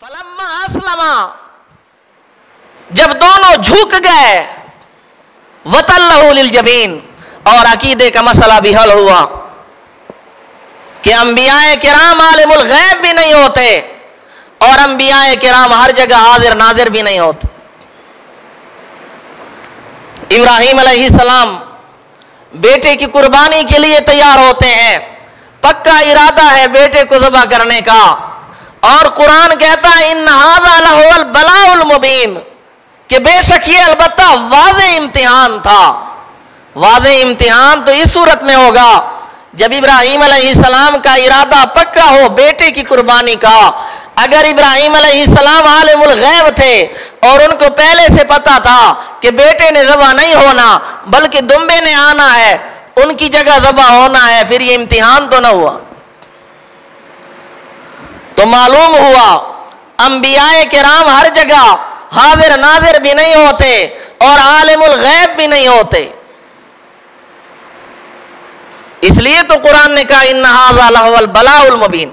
فلما اسلما، جب دونوں جھک گئے، وتلہ للجبین، اور عقیدے کا مسئلہ بھی حل ہوا کہ انبیاء کرام عالم الغیب بھی نہیں ہوتے اور انبیاء کرام ہر جگہ حاضر ناظر بھی نہیں ہوتے۔ ابراہیم علیہ السلام بیٹے کی قربانی کے لیے تیار ہوتے ہیں، پکا ارادہ ہے بیٹے کو ذبح کرنے کا، اور قرآن کہتا ہے ان ھذا لہو البلاء المبین، کہ بے شک یہ البتہ واضح امتحان تھا۔ واضح امتحان تو اس صورت میں ہوگا جب ابراہیم علیہ السلام کا ارادہ پکا ہو بیٹے کی قربانی کا۔ اگر ابراہیم علیہ السلام عالم الغیب تھے اور ان کو پہلے سے پتا تھا کہ بیٹے نے ذبح نہیں ہونا بلکہ دمبے نے آنا ہے، ان کی جگہ ذبح ہونا ہے، پھر یہ امتحان تو نہ ہوا۔ تو معلوم ہوا انبیاء کرام ہر جگہ حاضر ناظر بھی نہیں ہوتے اور عالم الغیب بھی نہیں ہوتے، اس لیے تو قرآن نے کہا ان ھذا لہو البلاء المبین۔